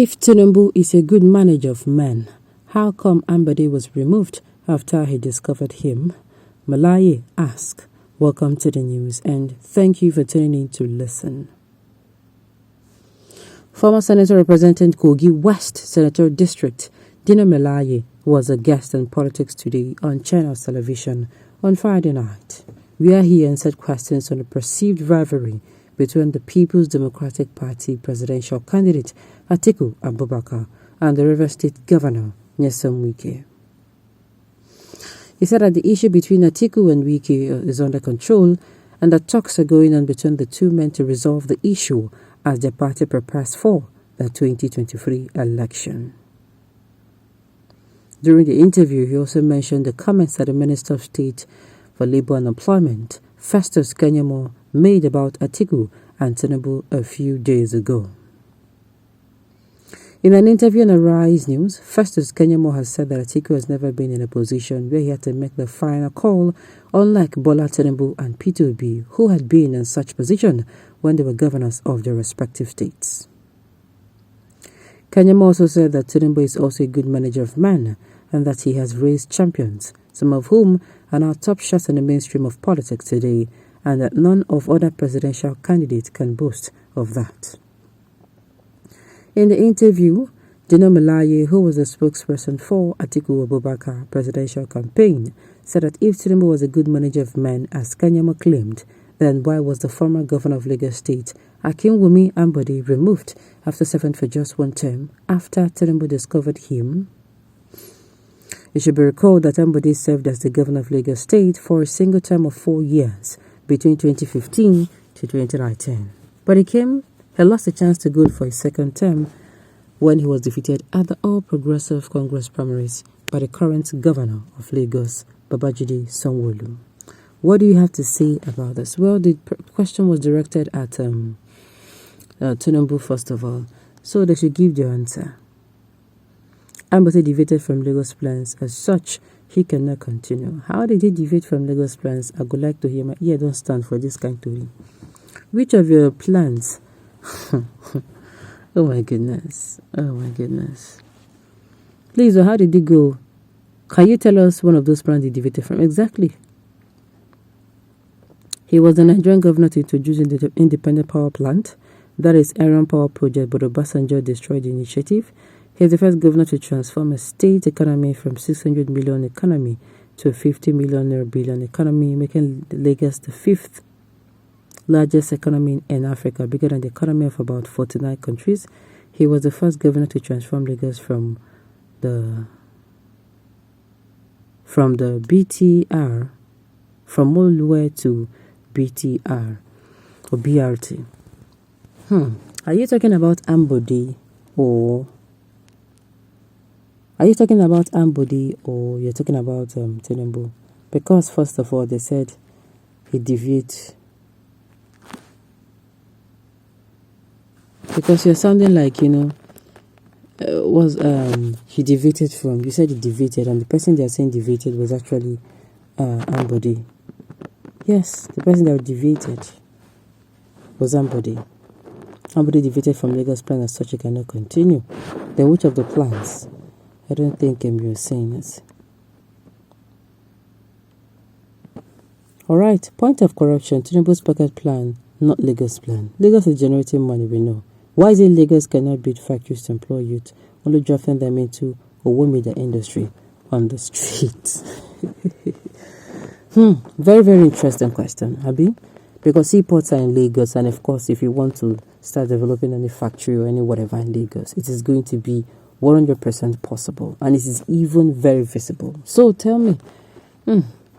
If Tinubu is a good manager of men, how come Ambode was removed after he discovered him? Malaye asked. Welcome to the news and thank you for tuning in to listen. Former Senator representing Kogi West Senatorial District, Dino Malaye, was a guest on Politics Today on Channels Television on Friday night, where he answered questions on the perceived rivalry between the People's Democratic Party presidential candidate Atiku Abubakar and the Rivers State Governor Nyesom Wike. He said that the issue between Atiku and Wike is under control and that talks are going on between the two men to resolve the issue as their party prepares for the 2023 election. During the interview, he also mentioned the comments that the Minister of State for Labour and Employment, Festus Keyamo, made about Atiku and Tinubu a few days ago. In an interview on Arise News, Festus Keyamo has said that Atiku has never been in a position where he had to make the final call, unlike Bola Tinubu and Peter Obi, who had been in such position when they were governors of their respective states. Keyamo also said that Tinubu is also a good manager of men and that he has raised champions, some of whom are now top shots in the mainstream of politics today, and that none of other presidential candidates can boast of that. In the interview, Dino Malaye, who was the spokesperson for Atiku Abubakar presidential campaign, said that if Tinubu was a good manager of men, as Keyamo claimed, then why was the former governor of Lagos State, Akinwumi Ambode, removed after serving for just one term after Tinubu discovered him? It should be recalled that Ambode served as the governor of Lagos State for a single term of 4 years between 2015 to 2019. But he lost a chance to go for his second term when he was defeated at the All Progressive Congress primaries by the current governor of Lagos, Babajide Sanwo-Olu. What do you have to say about this? Well, the question was directed at Tinubu first of all, so they should give their answer. Ambode deviated from Lagos plans. As such, he cannot continue. How did he deviate from Lagos plans? I would like to hear my ear don't stand for this kind of thing. Which of your plans? Oh my goodness. Please, how did it go? Can you tell us one of those plans he deviated from? Exactly. He was the Nigerian governor to introduce the independent power plant. That is Aaron Power Project, but Obasanjo destroyed the initiative. He is the first governor to transform a state economy from 600 million economy to a 50 billion economy, making Lagos the fifth largest economy in Africa, bigger than the economy of about 49 countries. He was the first governor to transform Lagos from the BTR, from Moluwe to BTR or BRT. Are you talking about Ambode or you're talking about Tinubu? Because first of all, they said he deviated. Because you're sounding like, he deviated from. You said he deviated, and the person they are saying deviated was actually Ambode. Yes, the person that deviated was Ambode. Ambode deviated from Lagos plan, as such he cannot continue. Then which of the plans? I don't think you're saying it. Alright, point of correction. Tinubu's pocket plan, not Lagos plan. Lagos is generating money, we know. Why is it Lagos cannot build factories to employ youth, only drafting them into Owomida industry on the streets? Very, very interesting question, Abi. Because seaports are in Lagos, and of course, if you want to start developing any factory or any whatever in Lagos, it is going to be 100% possible, and it is even very visible. So tell me,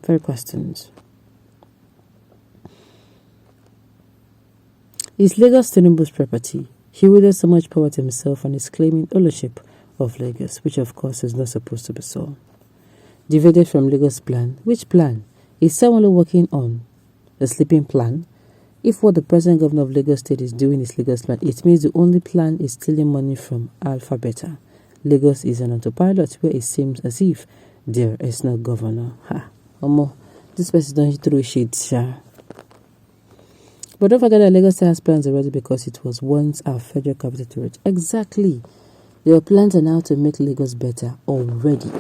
very questions. Is Lagos Tinubu's property? He wielded so much power to himself and is claiming ownership of Lagos, which of course is not supposed to be so. Divided from Lagos plan. Which plan? Is someone working on a sleeping plan? If what the present governor of Lagos State is doing is Lagos plan, it means the only plan is stealing money from Alpha Beta. Lagos is an autopilot where it seems as if there is no governor. This person don't throw shit, But don't forget that Lagos has plans already because it was once our federal capital to reach. Exactly. There are plans on how to make Lagos better already.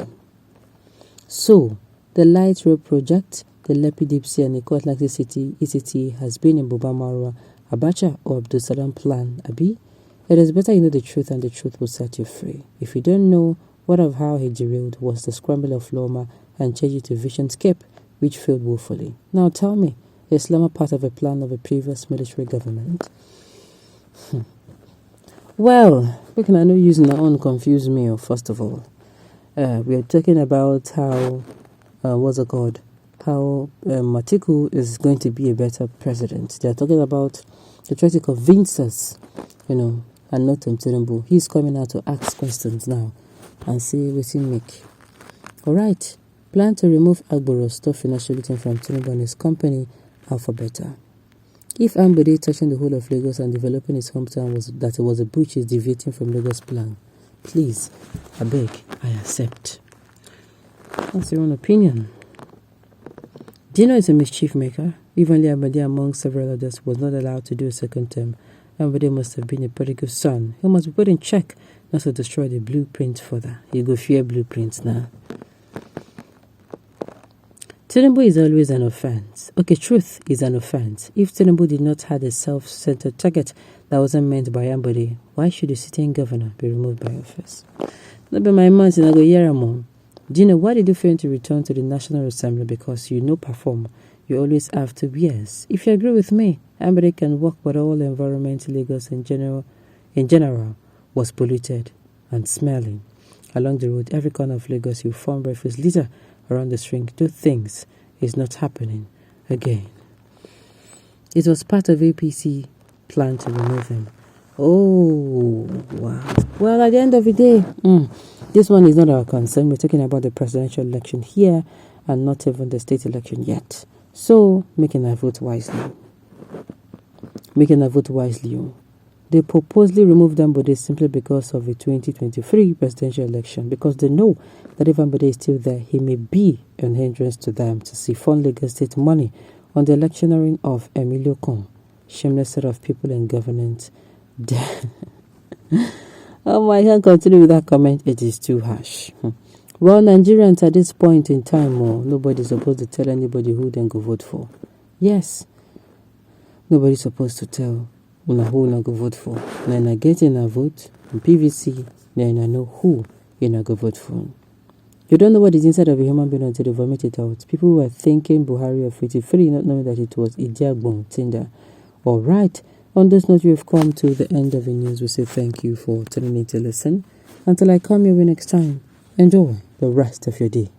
So, the Light Rail Project, the Lepi Deep Sea and Eko Atlantic City ECT has been in Buba Marwa, Abacha or Abdul Salam plan, Abi? It is better you know the truth and the truth will set you free. If you don't know, what of how he derailed was the scramble of Loma and changed it to Vision's Cape, which failed woefully. Now tell me, is Loma part of a plan of a previous military government? Well, we can I know using our own confuse me, first of all. We are talking about how, what's it called? How Matiku is going to be a better president. They are talking about, they're trying to convince us, and not Tinubu. He's coming out to ask questions now and see what he make. Alright, plan to remove Agboro's top financial meeting from Tinubu and his company, Alphabeta. If Ambode touching the whole of Lagos and developing his hometown was a breach is deviating from Lagos plan, please, I beg, I accept. That's your own opinion. Dino is a mischief maker. Even Ambode, among several others, was not allowed to do a second term. Ambode must have been a prodigal son. He must be put in check not to destroy the blueprint further. You go fear blueprints now. Tinubu is always an offense. Okay, truth is an offense. If Tinubu did not have a self-centered target that wasn't meant by Ambode, why should the sitting governor be removed by office? Not be my months in Agoyeramo. Dino, why did you fail to return to the National Assembly? Because you no perform. You always have to. Yes. If you agree with me, Ambode can work, but all environment in Lagos in general was polluted and smelling. Along the road, every corner of Lagos, you form refuse litter around the string. Two things is not happening again. It was part of APC plan to remove him. Oh, wow. Well, at the end of the day, this one is not our concern. We're talking about the presidential election here and not even the state election yet. So, making our vote wisely. They purposely removed Ambode simply because of the 2023 presidential election, because they know that if Ambode is still there, he may be an hindrance to them to siphon Lagos state money on the electioneering of Emilio Con, shameless set of people in governance. Oh, I can't continue with that comment. It is too harsh. Well, Nigerians at this point in time, nobody's supposed to tell anybody who they go vote for. Yes, nobody's supposed to tell who you go vote for. Then I get in a vote in PVC, then I know who you go vote for. You don't know what is inside of a human being until they vomit it out. People were thinking Buhari of 83, not knowing that it was Idiagbon Tinder. All right. On this note, we have come to the end of the news. We say thank you for tuning in to listen. Until I come your way next time, enjoy the rest of your day.